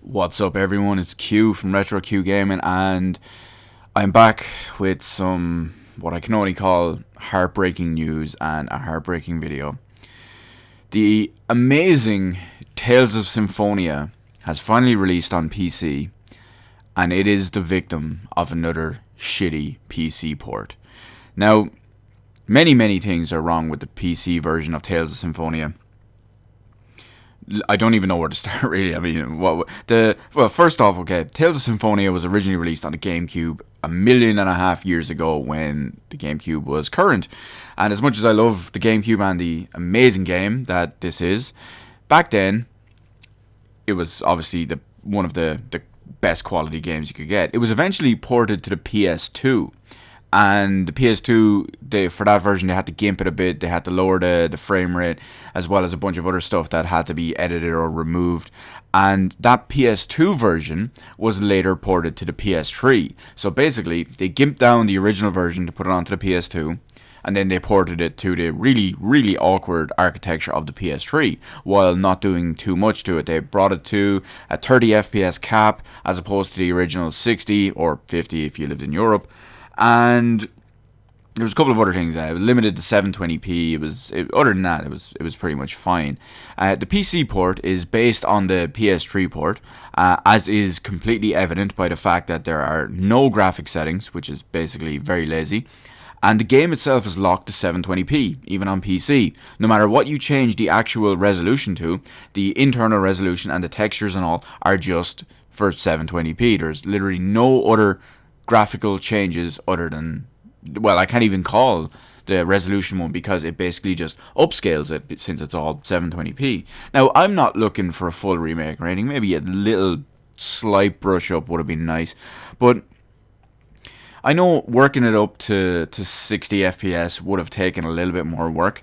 What's up, everyone? It's Q from Retro Q Gaming, and I'm back with some what I can only call heartbreaking news and a heartbreaking video. The amazing Tales of Symphonia has finally released on PC, and it is the victim of another shitty PC port. Now, many things are wrong with the PC version of Tales of Symphonia. I don't even know where to start, really. I mean, first off, okay, Tales of Symphonia was originally released on the GameCube a million and a half years ago when the GameCube was current. And as much as I love the GameCube and the amazing game that this is, back then, it was obviously one of the best quality games you could get. It was eventually ported to the PS2. And the PS2, for that version, they had to gimp it a bit. They had to lower the frame rate, as well as a bunch of other stuff that had to be edited or removed. And that PS2 version was later ported to the PS3. So basically, they gimped down the original version to put it onto the PS2, and then they ported it to the really awkward architecture of the PS3, while not doing too much to it. They brought it to a 30 FPS cap, as opposed to the original 60 or 50 if you lived in Europe. And there was a couple of other things. It was limited to 720p. Other than that, it was pretty much fine. The PC port is based on the PS3 port, as is completely evident by the fact that there are no graphic settings, which is basically very lazy. And the game itself is locked to 720p, even on PC. No matter what you change the actual resolution to, the internal resolution and the textures and all are just for 720p. There's literally no other graphical changes other than, well, I can't even call the resolution one because it basically just upscales it since it's all 720p. Now, I'm not looking for a full remake or anything. Maybe a little slight brush up would have been nice, but I know working it up to 60 FPS would have taken a little bit more work.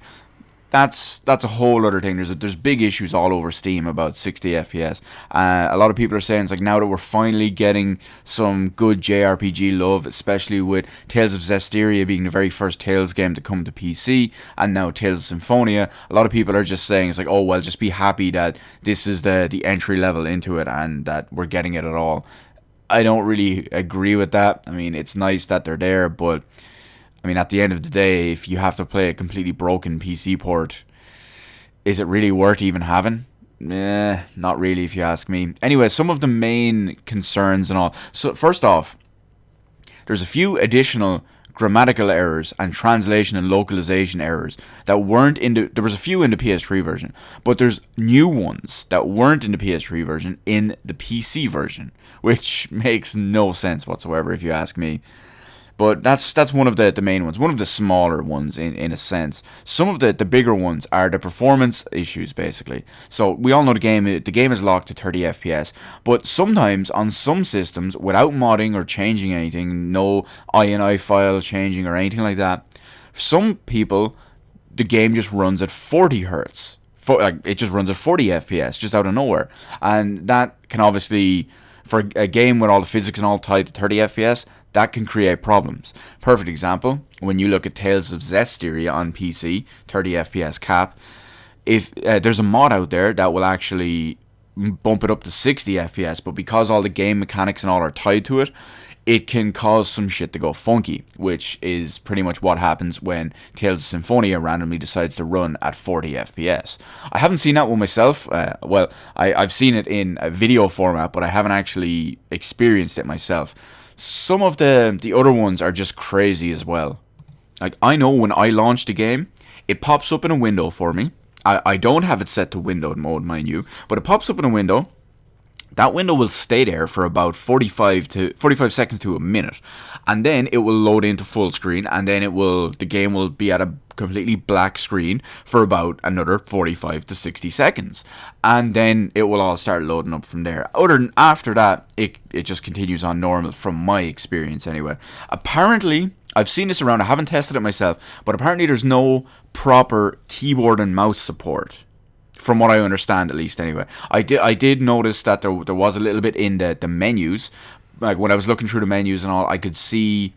That's a whole other thing. There's big issues all over Steam about 60 FPS. A lot of people are saying it's like now that we're finally getting some good JRPG love, especially with Tales of Zestiria being the very first Tales game to come to PC, and now Tales of Symphonia. A lot of people are just saying it's like, oh well, just be happy that this is the entry level into it and that we're getting it at all. I don't really agree with that. I mean, it's nice that they're there, but I mean, at the end of the day, if you have to play a completely broken PC port, is it really worth even having? Not really, if you ask me. Anyway, some of the main concerns and all. So, first off, there's a few additional grammatical errors and translation and localization errors that weren't in there was a few in the PS3 version, but there's new ones that weren't in the PS3 version in the PC version, which makes no sense whatsoever, if you ask me. But that's one of the main ones, one of the smaller ones in a sense. Some of the bigger ones are the performance issues, basically. So we all know the game is locked to 30 FPS, but sometimes on some systems, without modding or changing anything, no INI file changing or anything like that, for some people, the game just runs at 40 hertz. It just runs at 40 FPS, just out of nowhere. And that can obviously, for a game with all the physics and all tied to 30 FPS, that can create problems. Perfect example, when you look at Tales of Zestiria on PC, 30 FPS cap, if there's a mod out there that will actually bump it up to 60 FPS, but because all the game mechanics and all are tied to it, it can cause some shit to go funky, which is pretty much what happens when Tales of Symphonia randomly decides to run at 40 FPS. I haven't seen that one myself. I've seen it in a video format, but I haven't actually experienced it myself. Some of the other ones are just crazy as well. Like, I know when I launch the game, it pops up in a window for me. I don't have it set to windowed mode, mind you, but it pops up in a window. That window will stay there for about 45 seconds to a minute, and then it will load into full screen, and then the game will be at a completely black screen for about another 45 to 60 seconds, and then it will all start loading up from there. After that, it just continues on normal, from my experience anyway. Apparently, I've seen this around, I haven't tested it myself, but apparently there's no proper keyboard and mouse support, from what I understand, at least. Anyway, I did notice that there was a little bit in the menus. Like, when I was looking through the menus and all, I could see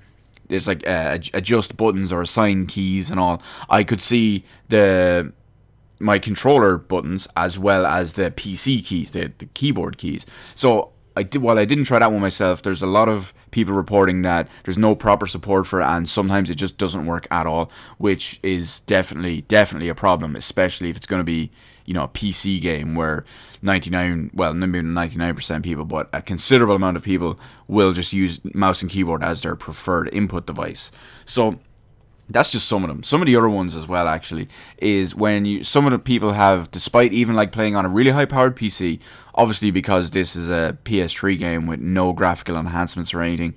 there's like adjust buttons or assign keys and all. I could see the my controller buttons as well as the PC keys, the keyboard keys. So while I didn't try that one myself, there's a lot of people reporting that there's no proper support for it, and sometimes it just doesn't work at all, which is definitely a problem, especially if it's going to be, a PC game where 99% people, but a considerable amount of people will just use mouse and keyboard as their preferred input device. So that's just some of them. Some of the other ones as well, actually, is when some of the people have, despite even like playing on a really high-powered PC, obviously because this is a PS3 game with no graphical enhancements or anything,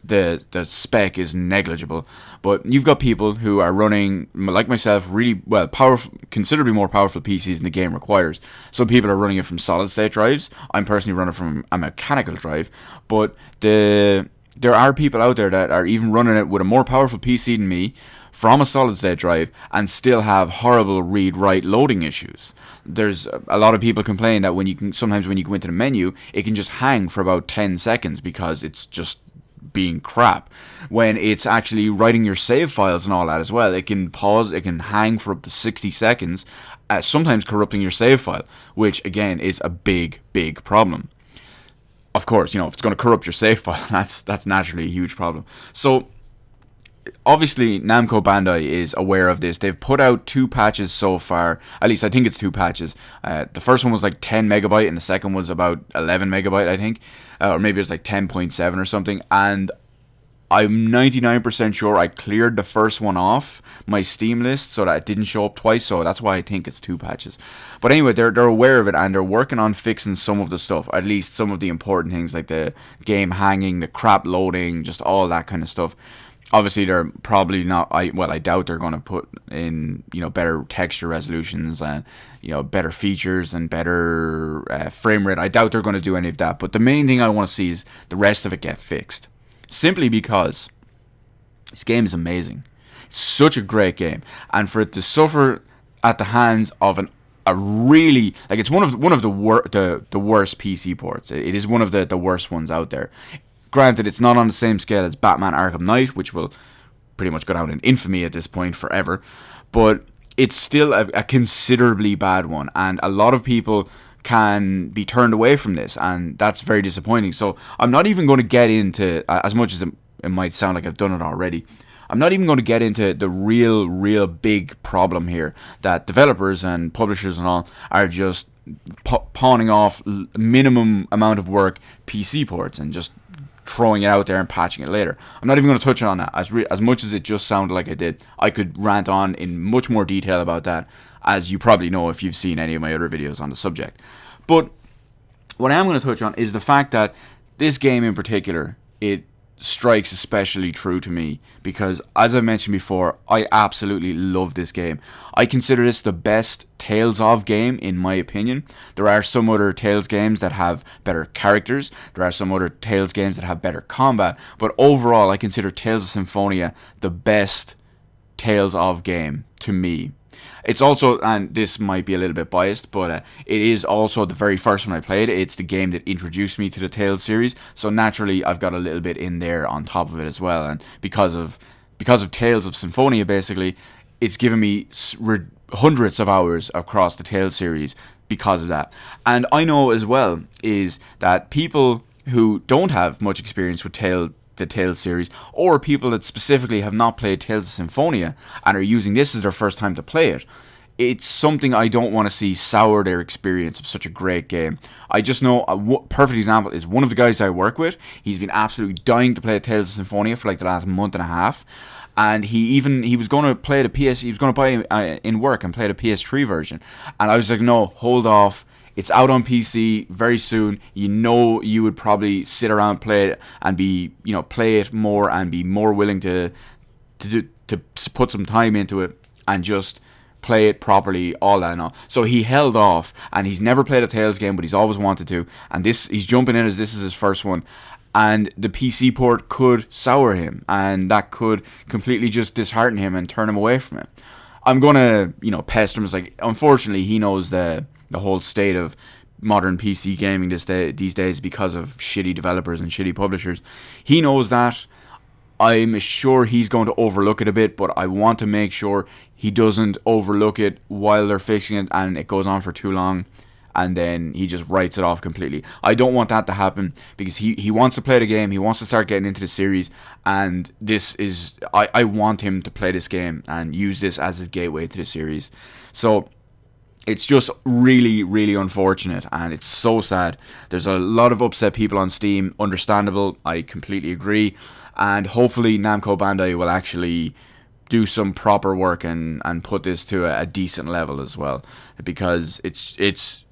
the spec is negligible. But you've got people who are running, like myself, really powerful, considerably more powerful PCs than the game requires. Some people are running it from solid-state drives. I'm personally running from a mechanical drive, but there are people out there that are even running it with a more powerful PC than me from a solid-state drive and still have horrible read-write loading issues. There's a lot of people complain that sometimes when you go into the menu, it can just hang for about 10 seconds because it's just being crap. When it's actually writing your save files and all that as well, it can pause, it can hang for up to 60 seconds, sometimes corrupting your save file, which again is a big problem. Of course, if it's going to corrupt your save file, that's naturally a huge problem. So obviously Namco Bandai is aware of this. They've put out 2 patches so far. At least I think it's 2 patches. The first one was like 10 megabyte and the second was about 11 megabyte, I think. Or maybe it's like 10.7 or something. And I'm 99% sure I cleared the first one off my Steam list so that it didn't show up twice, so that's why I think it's 2 patches. But anyway, they're aware of it and they're working on fixing some of the stuff, at least some of the important things like the game hanging, the crap loading, just all that kind of stuff. Obviously, they're probably not. I doubt they're going to put in better texture resolutions and better features and better frame rate. I doubt they're going to do any of that. But the main thing I want to see is the rest of it get fixed. Simply because this game is amazing. It's such a great game, and for it to suffer at the hands of a really, like, it's one of the worst PC ports. It is one of the worst ones out there. Granted, it's not on the same scale as Batman Arkham Knight, which will pretty much go down in infamy at this point forever, but it's still a considerably bad one, and a lot of people can be turned away from this, and that's very disappointing. So I'm not even going to get into, as much as it might sound like I've done it already, I'm not even going to get into the real big problem here, that developers and publishers and all are just pawning off minimum amount of work PC ports and just throwing it out there and patching it later. I'm not even going to touch on that. As much as it just sounded like I did, I could rant on in much more detail about that, as you probably know if you've seen any of my other videos on the subject. But what I am going to touch on is the fact that this game in particular, it strikes especially true to me because, as I've mentioned before, I absolutely love this game. I consider this the best Tales of game in my opinion. There are some other Tales games that have better characters, there are some other Tales games that have better combat, but overall I consider Tales of Symphonia the best Tales of game to me. It's also, and this might be a little bit biased, but it is also the very first one I played. It's the game that introduced me to the Tales series, so naturally I've got a little bit in there on top of it as well. And because of Tales of Symphonia, basically, it's given me hundreds of hours across the Tales series because of that. And I know as well is that people who don't have much experience with the Tales series, or people that specifically have not played Tales of Symphonia and are using this as their first time to play it, it's something I don't want to see sour their experience of such a great game. I just know a perfect example is one of the guys I work with. He's been absolutely dying to play Tales of Symphonia for like the last month and a half, and he was going to play he was going to buy in work and play the PS3 version, and I was like, no, hold off. It's out on PC very soon. You would probably sit around, play it, and play it more and be more willing to put some time into it and just play it properly, all that and all. So he held off, and he's never played a Tales game, but he's always wanted to. And he's jumping in as this is his first one. And the PC port could sour him, and that could completely just dishearten him and turn him away from it. I'm gonna, pester him. It's like, unfortunately, he knows the whole state of modern PC gaming these days because of shitty developers and shitty publishers. He knows that. I'm sure he's going to overlook it a bit, but I want to make sure he doesn't overlook it while they're fixing it and it goes on for too long and then he just writes it off completely. I don't want that to happen because he wants to play the game, he wants to start getting into the series, and this is, I want him to play this game and use this as his gateway to the series. So it's just really, really unfortunate, and it's so sad. There's a lot of upset people on Steam, understandable, I completely agree, and hopefully Namco Bandai will actually do some proper work and put this to a decent level as well, because it's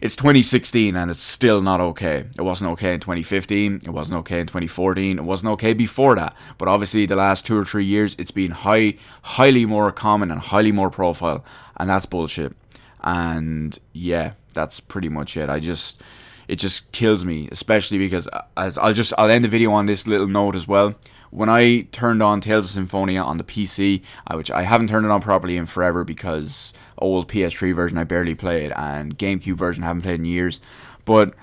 2016 and it's still not okay. It wasn't okay in 2015, it wasn't okay in 2014, it wasn't okay before that, but obviously the last 2 or 3 years it's been highly more common and highly more profile, and that's bullshit. And yeah, that's pretty much it. It just kills me, especially because I'll end the video on this little note as well. When I turned on Tales of Symphonia on the PC, which I haven't turned it on properly in forever because old PS3 version I barely played and GameCube version I haven't played in years, but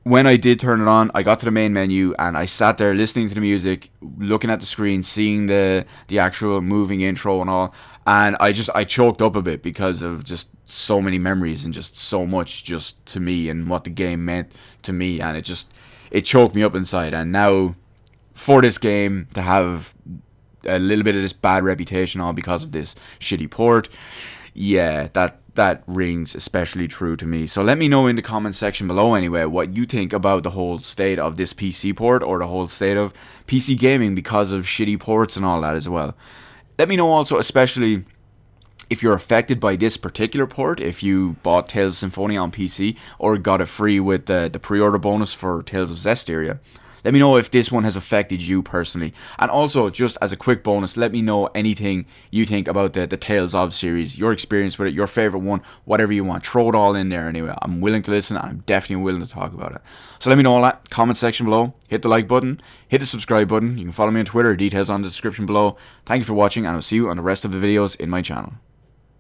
when I did turn it on, I got to the main menu and I sat there listening to the music, looking at the screen, seeing the actual moving intro and all, and I choked up a bit because of just so many memories and just so much just to me and what the game meant to me, and it choked me up inside. And now for this game to have a little bit of this bad reputation all because of this shitty port, yeah, that rings especially true to me. So let me know in the comment section below anyway what you think about the whole state of this PC port, or the whole state of PC gaming because of shitty ports and all that as well. Let me know also, especially if you're affected by this particular port, if you bought Tales of Symphonia on PC or got it free with the pre-order bonus for Tales of Zestiria. Let me know if this one has affected you personally. And also, just as a quick bonus, let me know anything you think about the Tales of series, your experience with it, your favorite one, whatever you want. Throw it all in there anyway. I'm willing to listen and I'm definitely willing to talk about it. So let me know all that. Comment section below. Hit the like button. Hit the subscribe button. You can follow me on Twitter. Details on the description below. Thank you for watching, and I'll see you on the rest of the videos in my channel.